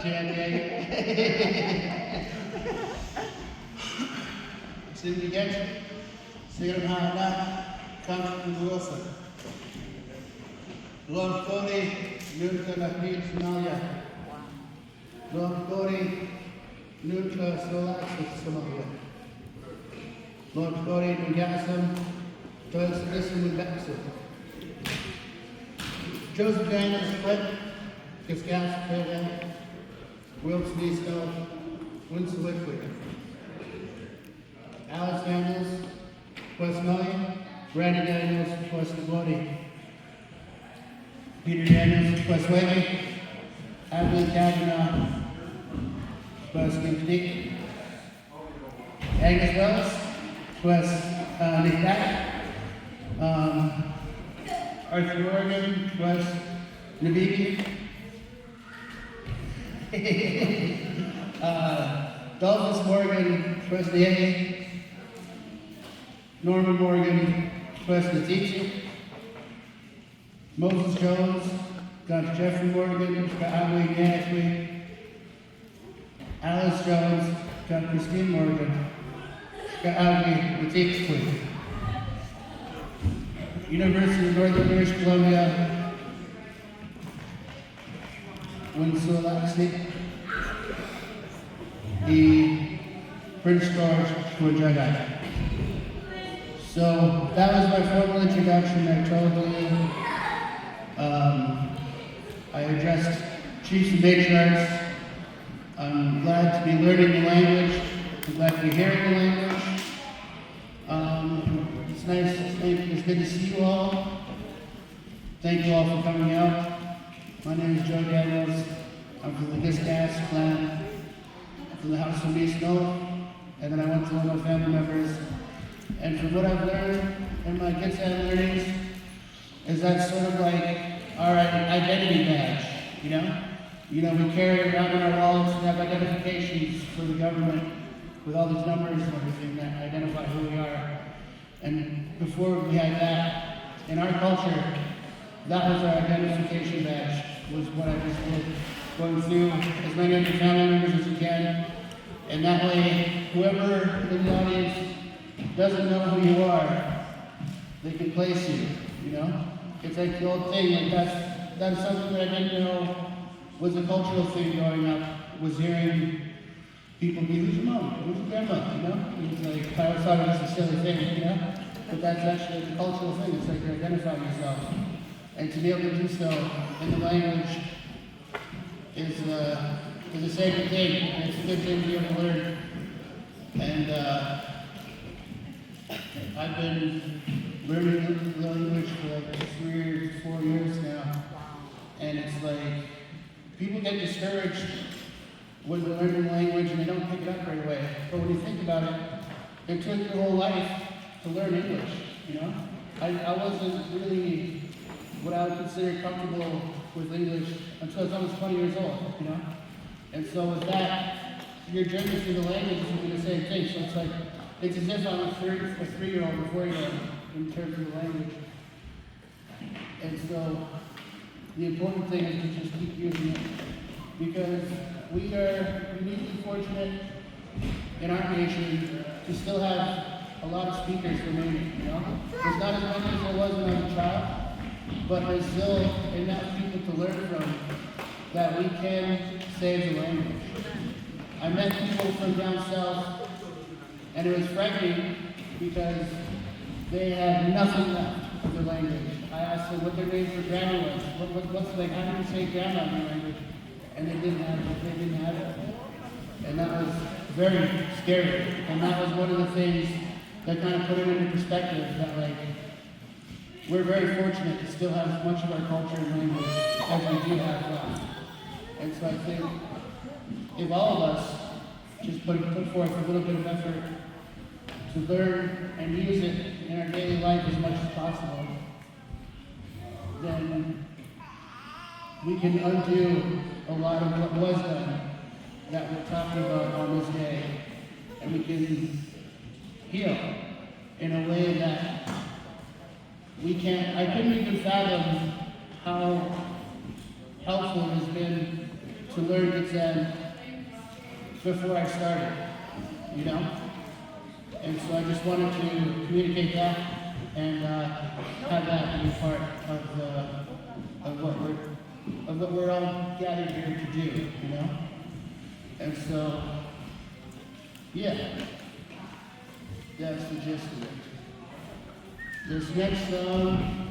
Sing it again. Sing it hard now. Come from Broseph. Lord Cody, Nunca la Somalia. Lord Cody, Nunca Solaxis Somalia. Lord Cody, Gitksen, gitksen. Joseph Daniels Flip, gitksen Payday, Wilkes Nisco, Winston Liquid. Alex Daniels, plus 9, Randy Daniels, plus 20. Peter Daniels, plus 20. Abby Kavanaugh, plus 50. Angus Wells, plus Nick Back. Arthur Morgan, plus Naviki. Dolphus Morgan, plus the A. Norman Morgan, plus the teacher. Moses Jones, Dr. Jeffrey Morgan, Dr. Abu Yannick. Alice Jones, Dr. Christine Morgan, Dr. Abu Yannick. University of Northern British Columbia, Winslow Laxley, the Prince George Georgia. So that was my formal introduction. I told you I addressed chiefs and matriarchs. I'm glad to be learning the language. I'm glad to be hearing the language. It's nice. It's good to see you all. Thank you all for coming out. My name is Joe Daniels. I'm from the gitksen clan. I'm from the House of Nisco. And then I went to one of my family members. And from what I've learned in my gitksen learnings, is that sort of like our identity badge, you know? We carry it around in our wallets and have identifications for the government with all these numbers and everything that identify who we are. And before we had that, in our culture, that was our identification badge, was what I just did. Going through as many of your family members as you can. And that way, whoever in the audience doesn't know who you are, they can place you, It's like the old thing, like that's something that I didn't know was a cultural thing growing up, was hearing people be, who's your mom, who's your grandma, It's like, I always thought it was a silly thing, But that's actually a cultural thing, it's like you're identifying yourself. And to be able to do so in the language is a sacred thing, and it's a good thing to be able to learn. And I've been learning the language for like 3 or 4 years now, and it's like people get discouraged when they're learning the language and they don't pick it up right away. But when you think about it, it took your whole life to learn English. I wasn't really what I would consider comfortable with English until I was almost 20 years old. And so with that, your journey through the language is going to be the same thing. So it's like it's as if I'm a 3-year-old or 4-year-old in terms of the language. And so the important thing is to just keep using it, because we are uniquely fortunate in our nation to still have a lot of speakers remaining. There's not as many as there was when I was a child, but there's still enough people to learn from that we can save the language. I met people from down south, and it was frightening because they had nothing left of their language. I asked them what their name for grandma was. What's like, how do you say grandma in your language? And they didn't have it. They didn't have it. And that was very scary. And that was one of the things that kind of put it into perspective, that like, we're very fortunate to still have much of our culture and language as we do have left. And so I think if all of us just put forth a little bit of effort to learn and use it in our daily life as much as possible, then we can undo a lot of what was done that we're talking about on this day. And we can heal in a way that I couldn't even fathom how helpful it has been to learn gitksen before I started, you know? And so I just wanted to communicate that and have that be part of what we're all gathered here to do, you know? And so, yeah, that's the gist of it. This next song